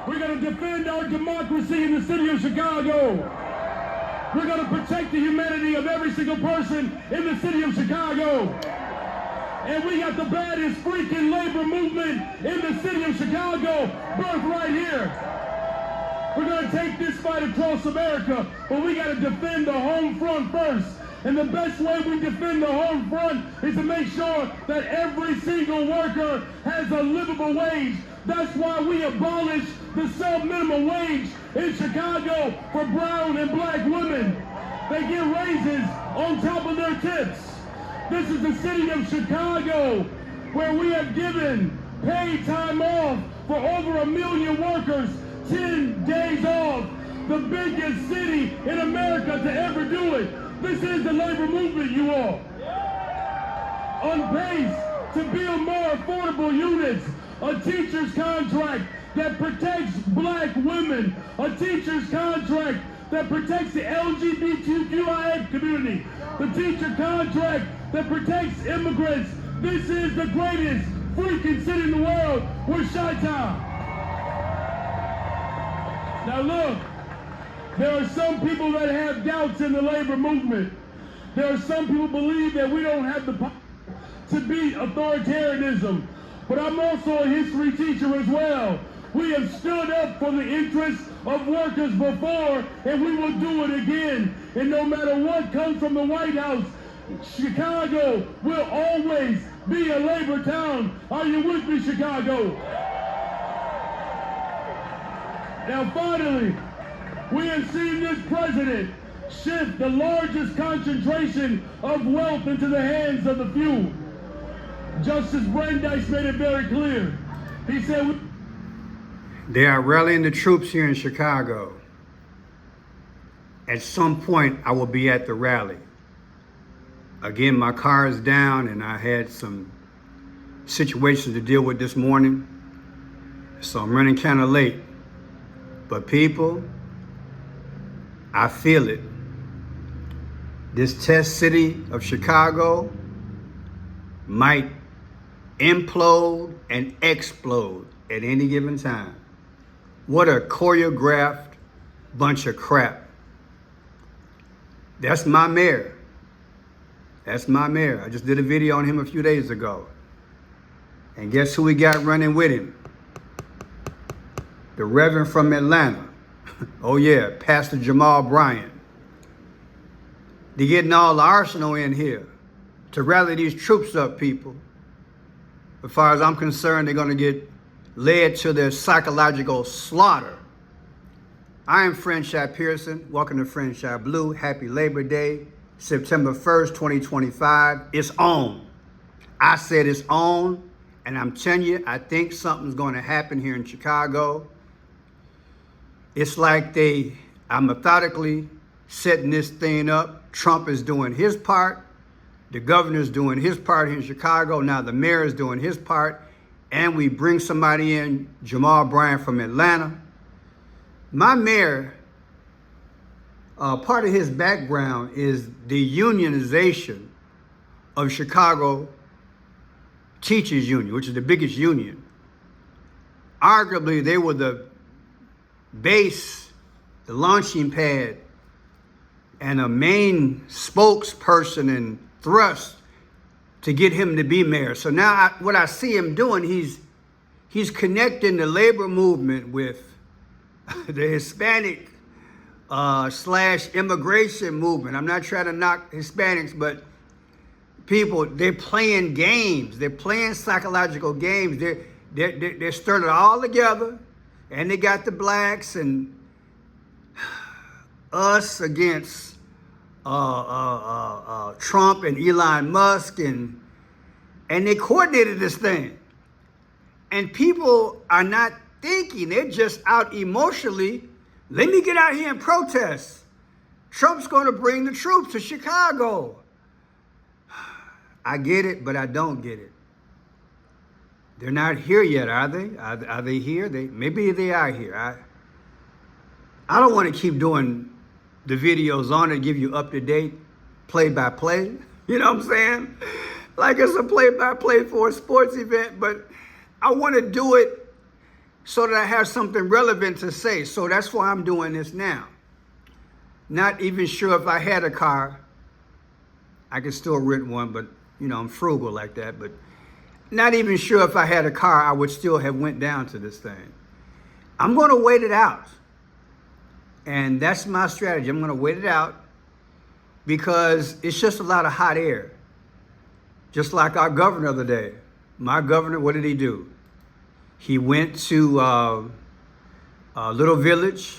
We're going to defend our democracy in the city of Chicago. We're going to protect the humanity of every single person in the city of Chicago. And we got the baddest freaking labor movement in the city of Chicago, birthed right here. We're going to take this fight across America, but we got to defend the home front first. And the best way we defend the home front is to make sure that every single worker has a livable wage. That's why we abolished the sub-minimum wage in Chicago for brown and black women. They get raises on top of their tips. This is the city of Chicago, where we have given paid time off for over 1 million workers, 10 days off, the biggest city in America to ever do it. This is the labor movement, you all. On pace to build more affordable units, a teacher's contract that protects black women, a teacher's contract that protects the LGBTQIA community, the teacher contract that protects immigrants. This is the greatest freaking city in the world. We're Chi-Town. Now look, there are some people that have doubts in the labor movement. There are some people who believe that we don't have the power to beat authoritarianism. But I'm also a history teacher as well. We have stood up for the interests of workers before, and we will do it again. And no matter what comes from the White House, Chicago will always be a labor town. Are you with me, Chicago? Now finally, we have seen this president shift the largest concentration of wealth into the hands of the few. Justice Brandeis made it very clear. He said, they are rallying the troops here in Chicago. At some point, I will be at the rally. Again, my car is down and I had some situations to deal with this morning, so I'm running kind of late. But people, I feel it. This test city of Chicago might implode and explode at any given time. What a choreographed bunch of crap. That's my mayor. That's my mayor. I just did a video on him a few days ago. And guess who we got running with him? The Reverend from Atlanta. Oh yeah, Pastor Jamal Bryant. They're getting all the arsenal in here to rally these troops up, people. As far as I'm concerned, they're going to get led to their psychological slaughter. I am Franchise Pearson. Welcome to Franchise Blue. Happy Labor Day, September 1st, 2025. It's on. I said it's on, and I'm telling you, I think something's going to happen here in Chicago. It's like they are methodically setting this thing up. Trump is doing his part. The governor's doing his part here in Chicago. Now the mayor is doing his part. And we bring somebody in, Jamal Bryant from Atlanta. My mayor, part of his background is the unionization of Chicago Teachers Union, which is the biggest union. Arguably, they were the base, the launching pad, and a main spokesperson and thrust to get him to be mayor. So now what I see him doing, he's connecting the labor movement with the Hispanic / immigration movement. I'm not trying to knock Hispanics, but people, they're playing games. They're playing psychological games. They're stirring it all together, and they got the blacks and us against Trump and Elon Musk, and they coordinated this thing. And people are not thinking, they're just out emotionally. Let me get out here and protest. Trump's going to bring the troops to Chicago. I get it, but I don't get it. They're not here yet, are they? Are they here? Maybe they are here. I don't want to keep doing the videos on it, give you up-to-date play-by-play. You know what I'm saying? Like it's a play-by-play for a sports event, but I want to do it so that I have something relevant to say. So that's why I'm doing this now. Not even sure if I had a car. I could still rent one, but you know, I'm frugal like that. But not even sure if I had a car, I would still have went down to this thing. I'm going to wait it out. And that's my strategy. I'm going to wait it out because it's just a lot of hot air. Just like our governor the other day. My governor, what did he do? He went to a little village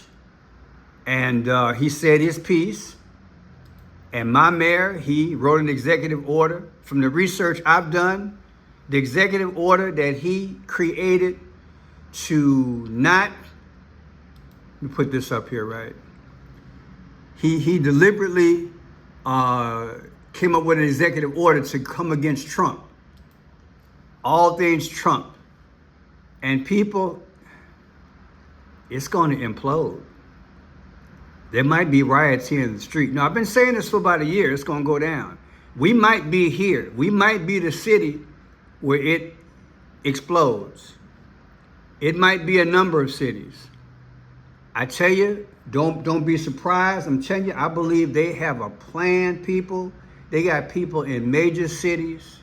and he said his piece. And my mayor, he wrote an executive order. From the research I've done, the executive order that he created to not, let me put this up here, right? He deliberately came up with an executive order to come against Trump. All things Trump. And people, it's going to implode. There might be riots here in the street. Now, I've been saying this for about a year. It's going to go down. We might be here. We might be the city where it explodes. It might be a number of cities. I tell you, don't be surprised. I'm telling you, I believe they have a plan, people. They got people in major cities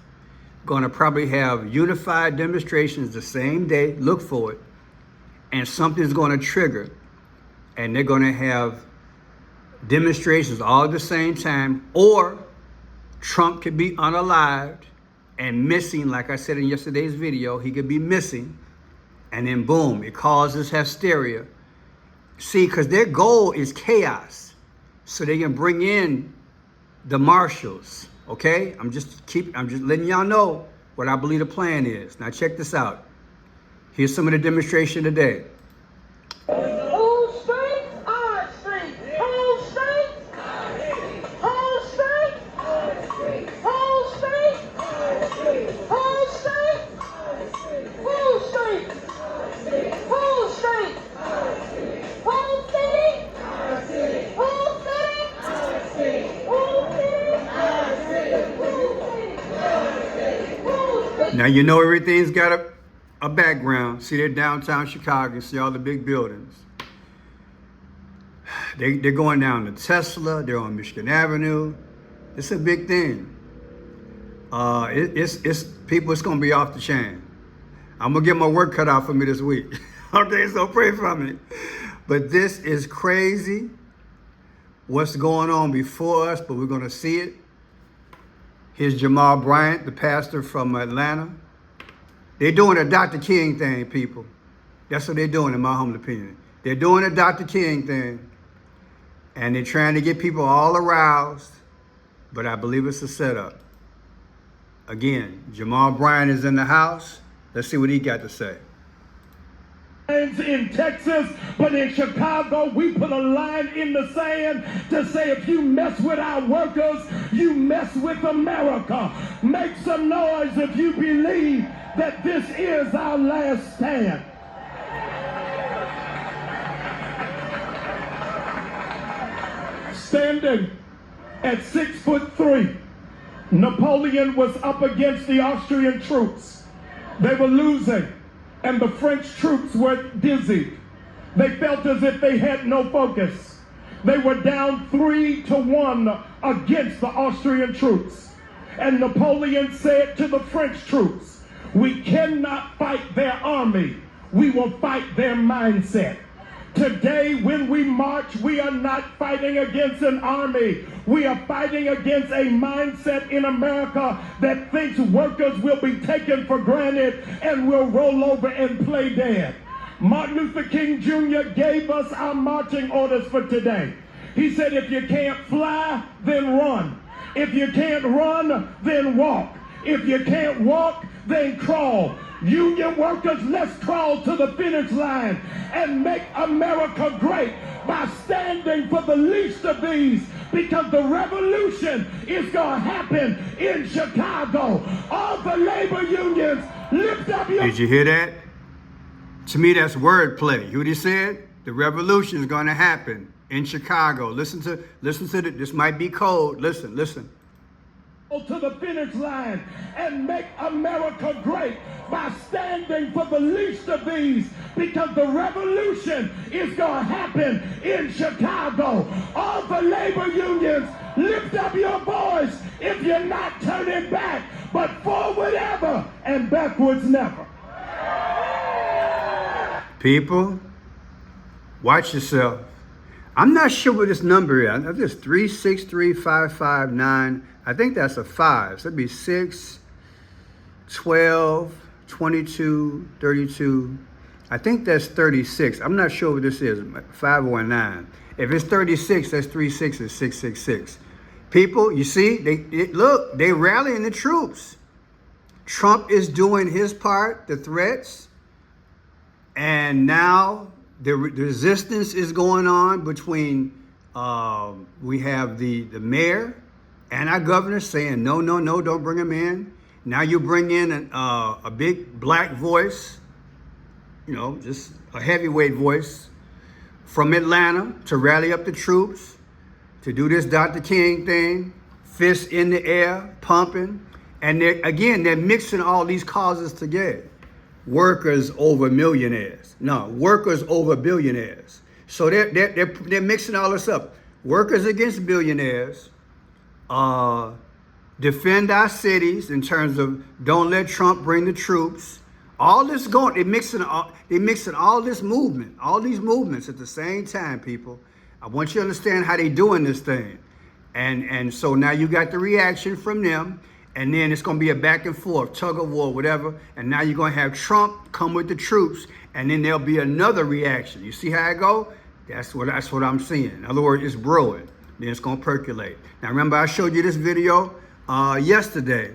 going to probably have unified demonstrations the same day. Look for it. And something's going to trigger. And they're going to have demonstrations all at the same time. Or Trump could be unalived and missing, like I said in yesterday's video. He could be missing. And then boom, it causes hysteria. See, because their goal is chaos. So they can bring in the marshals. Okay? I'm just letting y'all know what I believe the plan is. Now check this out. Here's some of the demonstration today. Whole streets, our streets. Whole streets, whole streets, whole streets, whole streets, whole streets, whole streets, whole city, whole city, whole city. Now you know everything's got a background. See, they're downtown Chicago. See all the big buildings. They're going down to Tesla. They're on Michigan Avenue. It's a big thing. It's people. It's gonna be off the chain. I'm gonna get my work cut out for me this week. Okay, so pray for me. But this is crazy. What's going on before us? But we're gonna see it. Here's Jamal Bryant, the pastor from Atlanta. They're doing a Dr. King thing, people. That's what they're doing, in my humble opinion. They're doing a Dr. King thing. And they're trying to get people all aroused. But I believe it's a setup. Again, Jamal Bryant is in the house. Let's see what he got to say. In Texas, but in Chicago, we put a line in the sand to say if you mess with our workers, you mess with America. Make some noise if you believe that this is our last stand. Standing at 6'3", Napoleon was up against the Austrian troops. They were losing. And the French troops were dizzy. They felt as if they had no focus. They were down 3-1 against the Austrian troops. And Napoleon said to the French troops, we cannot fight their army. We will fight their mindset. Today, when we march, we are not fighting against an army. We are fighting against a mindset in America that thinks workers will be taken for granted and will roll over and play dead. Martin Luther King Jr. gave us our marching orders for today. He said, if you can't fly, then run. If you can't run, then walk. If you can't walk, then crawl. Union workers, let's crawl to the finish line and make America great by standing for the least of these, because the revolution is going to happen in Chicago. All the labor unions, lift up your... Did you hear that? To me, that's wordplay. You what he said? The revolution is going to happen in Chicago. Listen to this might be code. Listen. To the finish line and make America great by standing anything for the least of these, because the revolution is going to happen in Chicago. All the labor unions, lift up your voice if you're not turning back, but forward ever and backwards never. People, watch yourself. I'm not sure what this number is. I know this 363,559. I think that's a 5. So it'd be 6, 12, 22, 32. I think that's 36. I'm not sure what this is. 519. If it's 36, that's 36 is 666. People, you see, look, they rallying the troops. Trump is doing his part, the threats, and now the resistance is going on between, we have the mayor and our governor saying, no, no, no, don't bring him in. Now you bring in a big black voice, you know, just a heavyweight voice from Atlanta to rally up the troops, to do this Dr. King thing, fists in the air, pumping. And they're mixing all these causes together. Workers over millionaires. No, workers over billionaires. So they're mixing all this up. Workers against billionaires. Defend our cities in terms of don't let Trump bring the troops. All this going, they're mixing all this movement, all these movements at the same time, people. I want you to understand how they're doing this thing. And so now you got the reaction from them. And then it's going to be a back and forth, tug of war, whatever. And now you're going to have Trump come with the troops, and then there'll be another reaction. You see how it go? That's what I'm seeing. In other words, it's brewing. Then it's going to percolate. Now, remember, I showed you this video yesterday,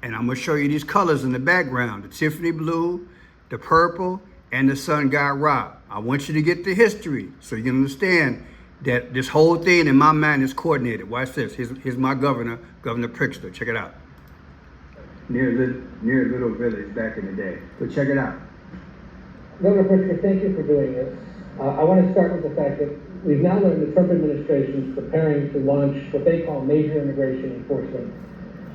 and I'm going to show you these colors in the background, the Tiffany blue, the purple, and the sun god Ra. I want you to get the history so you can understand that this whole thing in my mind is coordinated. Watch this. Here's my governor, Governor Pritzker. Check it out. Near Little Village back in the day. So check it out. Governor Pritzker, thank you for doing this. I want to start with the fact that we've now learned the Trump administration is preparing to launch what they call major immigration enforcement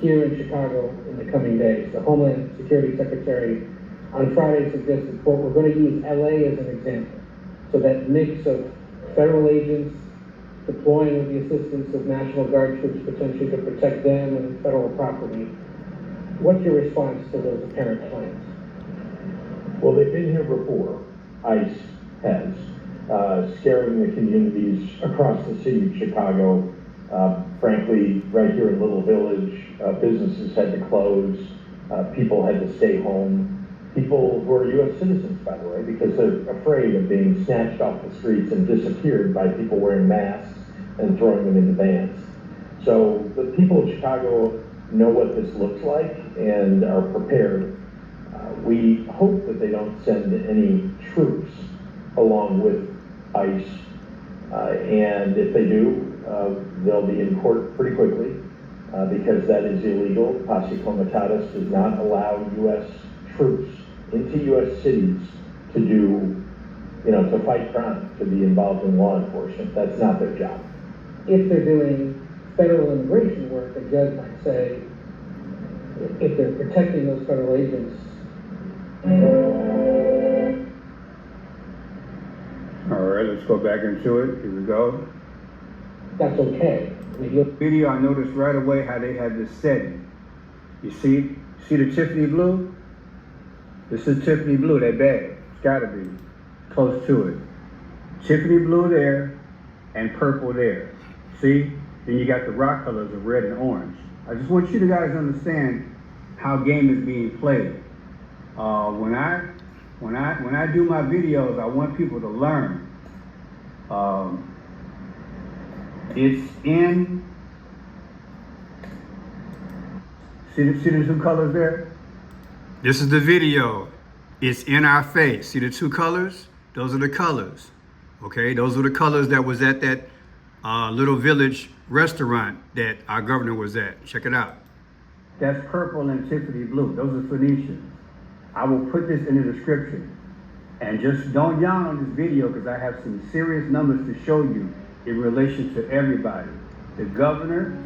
here in Chicago in the coming days. The Homeland Security Secretary on Friday suggested, quote, we're going to use LA as an example. So that mix of federal agents deploying with the assistance of National Guard troops potentially to protect them and federal property. What's your response to those apparent plans? Well, they've been here before. ICE has, scaring the communities across the city of Chicago. Frankly, right here in Little Village, businesses had to close, people had to stay home. People who are U.S. citizens, by the way, because they're afraid of being snatched off the streets and disappeared by people wearing masks and throwing them into vans. So the people of Chicago know what this looks like and are prepared. We hope that they don't send any troops along with ICE, and if they do, they'll be in court pretty quickly because that is illegal. Posse Comitatus does not allow U.S. troops into U.S. cities to do, to fight crime, to be involved in law enforcement. That's not their job. If they're doing federal immigration work, a judge might say, if they're protecting those federal agents. All right, let's go back into it. Here we go. That's okay. Video, I noticed right away how they had this setting. You see the Tiffany blue? This is Tiffany blue, that bag. It's gotta be close to it. Tiffany blue there and purple there. See? Then you got the rock colors of red and orange. I just want you to guys understand how game is being played. When I do my videos, I want people to learn. It's in. See the two colors there? This is the video. It's in our face. See the two colors? Those are the colors. Okay, those are the colors that was at that Little Village restaurant that our governor was at. Check it out. That's purple and Tiffany blue. Those are Phoenicians. I will put this in the description. And just don't yawn on this video because I have some serious numbers to show you in relation to everybody. The governor,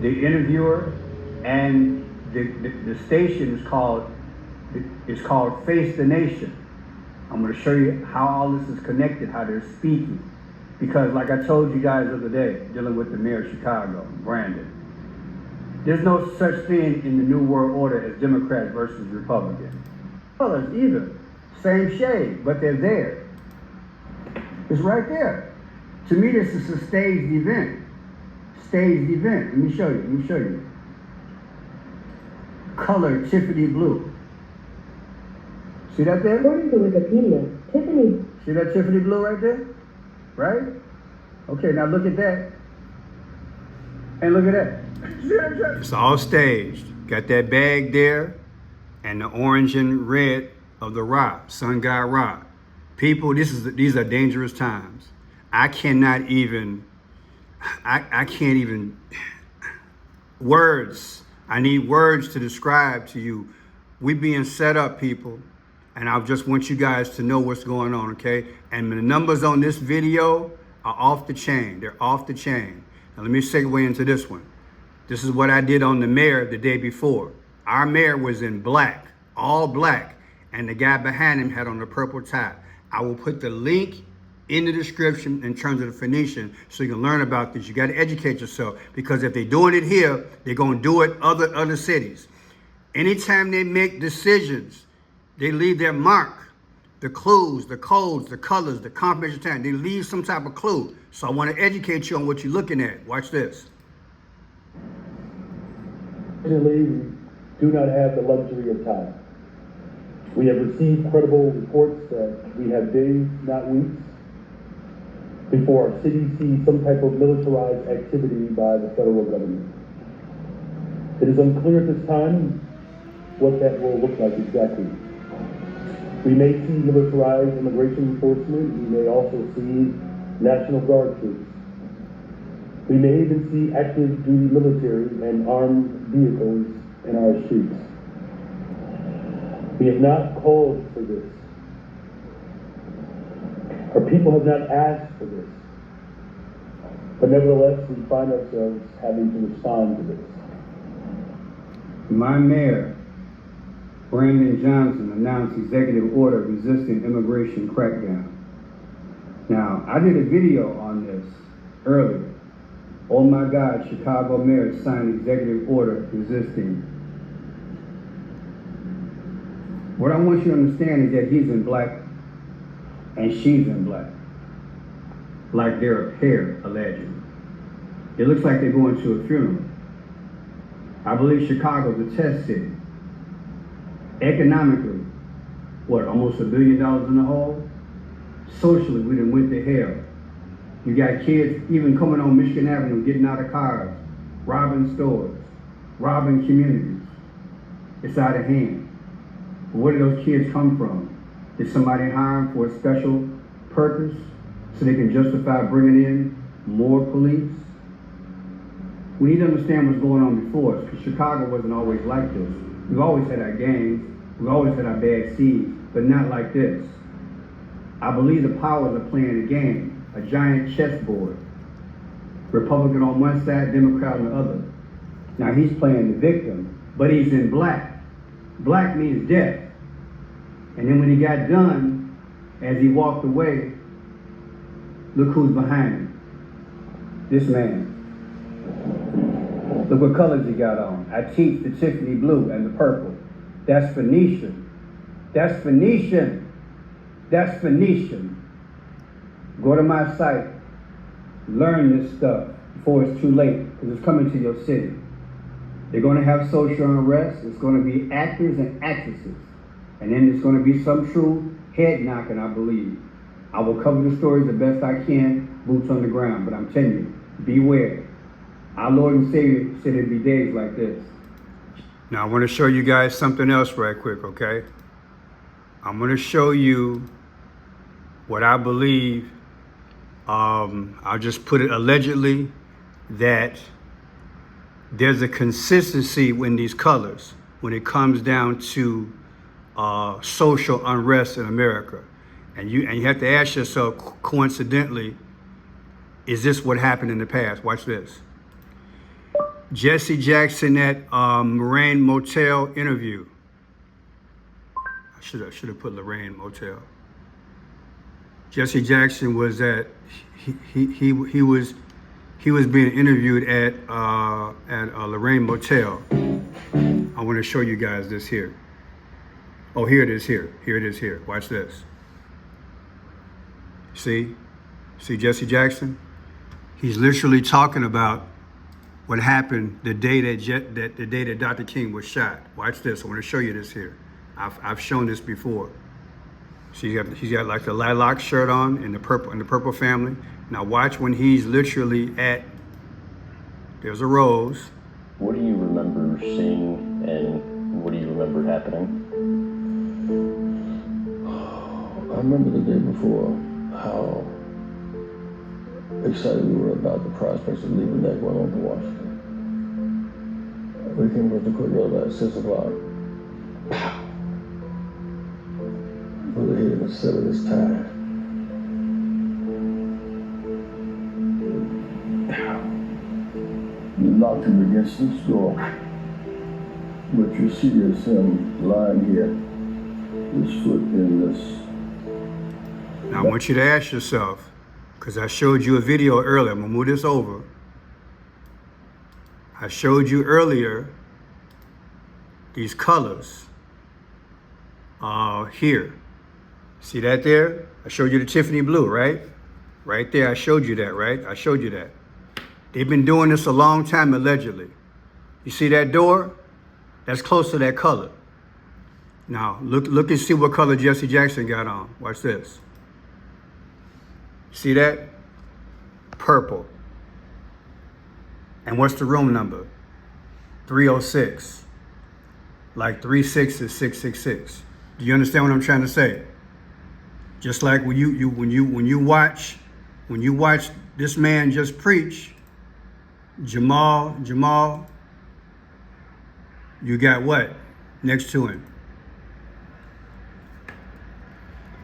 the interviewer, and the station is called It's called Face the Nation. I'm going to show you how all this is connected, how they're speaking. Because like I told you guys the other day, dealing with the mayor of Chicago, Brandon, there's no such thing in the New World Order as Democrat versus Republican. Colors either, same shade, but they're there. It's right there. To me, this is a staged event. Staged event. Let me show you. Color Tiffany blue. See that there? According to Wikipedia, Tiffany. See that Tiffany blue right there? Right? Okay, now look at that. And look at that. It's all staged. Got that bag there and the orange and red of the Ra, Sun God Ra. People, these are dangerous times. I can't even, words. I need words to describe to you. We being set up, people. And I just want you guys to know what's going on, okay? And the numbers on this video are off the chain. They're off the chain. Now let me segue into this one. This is what I did on the mayor the day before. Our mayor was in black, all black, and the guy behind him had on the purple tie. I will put the link in the description in terms of the Phoenician so you can learn about this. You got to educate yourself, because if they're doing it here, they're going to do it other cities. Anytime they make decisions, they leave their mark, the clues, the codes, the colors, the confirmation time. They leave some type of clue. So I want to educate you on what you're looking at. Watch this. Unfortunately, we do not have the luxury of time. We have received credible reports that we have days, not weeks, before our city sees some type of militarized activity by the federal government. It is unclear at this time what that will look like exactly. We may see militarized immigration enforcement. We may also see National Guard troops. We may even see active duty military and armed vehicles in our streets. We have not called for this. Our people have not asked for this. But nevertheless, we find ourselves having to respond to this. My mayor, Brandon Johnson, announced executive order resisting immigration crackdown. Now, I did a video on this earlier. Oh my God, Chicago mayor signed executive order resisting. What I want you to understand is that he's in black and she's in black. Like they're a pair, allegedly. It looks like they're going to a funeral. I believe Chicago's a test city. Economically, what, almost $1 billion in the hole? Socially, we done went to hell. You got kids even coming on Michigan Avenue, getting out of cars, robbing stores, robbing communities. It's out of hand. But where did those kids come from? Did somebody hire them for a special purpose so they can justify bringing in more police? We need to understand what's going on before us, because Chicago wasn't always like this. We've always had our gangs, we've always had our bad seeds, but not like this. I believe the powers are playing a game, a giant chessboard. Republican on one side, Democrat on the other. Now he's playing the victim, but he's in black. Black means death. And then when he got done, as he walked away, look who's behind him. This man. Look what colors he got on. I teach the Tiffany blue and the purple. That's Phoenician. That's Phoenician. That's Phoenician. Go to my site. Learn this stuff before it's too late, because it's coming to your city. They're going to have social unrest. It's going to be actors and actresses. And then there's going to be some true head knocking, I believe. I will cover the stories the best I can, boots on the ground. But I'm telling you, beware. Our Lord and Savior said it'd be days like this. Now I want to show you guys something else right quick, okay? I'm going to show you what I believe, I'll just put it allegedly, that there's a consistency in these colors when it comes down to social unrest in America. And you have to ask yourself, coincidentally, is this what happened in the past? Watch this. Jesse Jackson at Moraine Motel interview. should have put Lorraine Motel. Jesse Jackson was at he was being interviewed at Lorraine Motel. I want to show you guys this here. Oh, here it is here. Here it is here. Watch this. See Jesse Jackson? He's literally talking about what happened the day that Dr. King was shot. Watch this. I want to show you this here. I've shown this before. So he's got like the lilac shirt on in the purple family. Now watch when he's literally at. There's a rose. What do you remember seeing, and what do you remember happening? I remember the day before how excited we were about the prospects of leaving that going on to Washington. We came with the courtyard at 6 o'clock. Pow! We were hitting the 7th time. Pow! We locked him against this door. What you see is him lying here, his foot in this. Now I want you to ask yourself, because I showed you a video earlier. I'm gonna move this over. I showed you earlier these colors here. See that there? I showed you the Tiffany blue, right? Right there, I showed you that, right? I showed you that. They've been doing this a long time, allegedly. You see that door? That's close to that color. Now, look and see what color Jesse Jackson got on. Watch this. See that? Purple. And what's the room number? 306. Like 36 is 666. Do you understand what I'm trying to say? Just like when you watch this man just preach, Jamal, you got what next to him?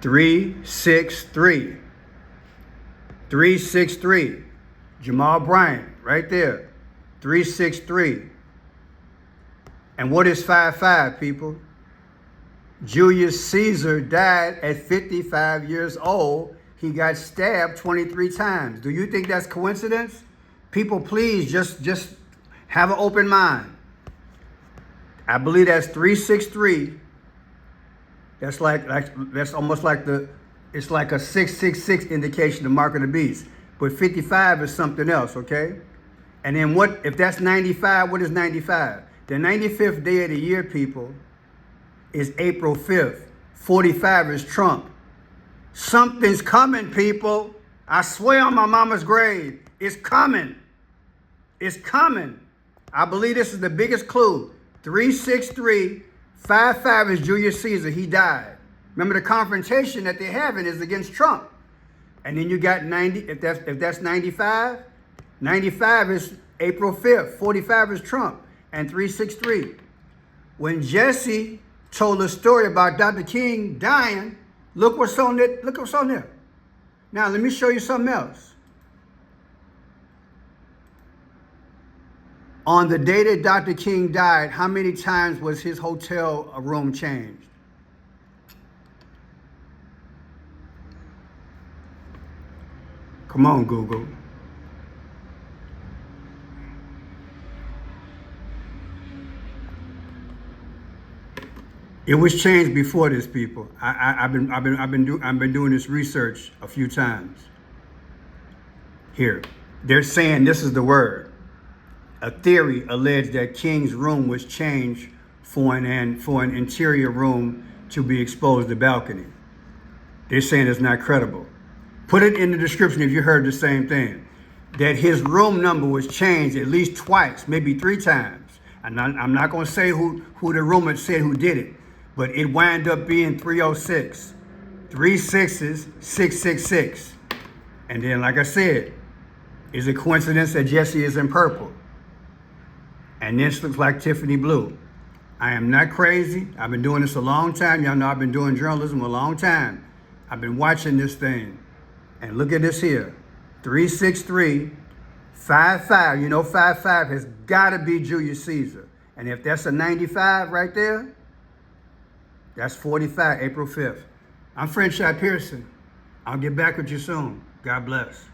363. 363. Jamal Bryant, right there. 363. And what is 55, people? Julius Caesar died at 55 years old. He got stabbed 23 times. Do you think that's coincidence? People, please just have an open mind. I believe that's 363. That's that's almost like it's like a 666 indication, the mark of the beast. But 55 is something else, okay? And then what if that's 95? What is 95? The 95th day of the year, people, is April 5th. 45 is Trump. Something's coming, people. I swear on my mama's grave. It's coming. It's coming. I believe this is the biggest clue. 363, 55 is Julius Caesar. He died. Remember, the confrontation that they're having is against Trump. And then you got 90, if that's 95, 95 is April 5th. 45 is Trump. And 363. When Jesse told the story about Dr. King dying, look what's on there. Look what's on there. Now, let me show you something else. On the day that Dr. King died, how many times was his hotel room changed? Come on, Google. It was changed before this, people. I've been doing this research a few times. Here, they're saying this is the word. A theory alleged that King's room was changed for an interior room to be exposed to balcony. They're saying it's not credible. Put it in the description if you heard the same thing. That his room number was changed at least twice, maybe 3 times. And I'm not going to say who the rumor said who did it, but it wound up being 306. 3 6s, 666. And then, like I said, is it coincidence that Jesse is in purple? And this looks like Tiffany blue. I am not crazy. I've been doing this a long time. Y'all know I've been doing journalism a long time. I've been watching this thing. And look at this here. 363, 55. You know 55 has got to be Julius Caesar. And if that's a 95 right there, That's 45, April 5th. I'm French Pearson. I'll get back with you soon. God bless.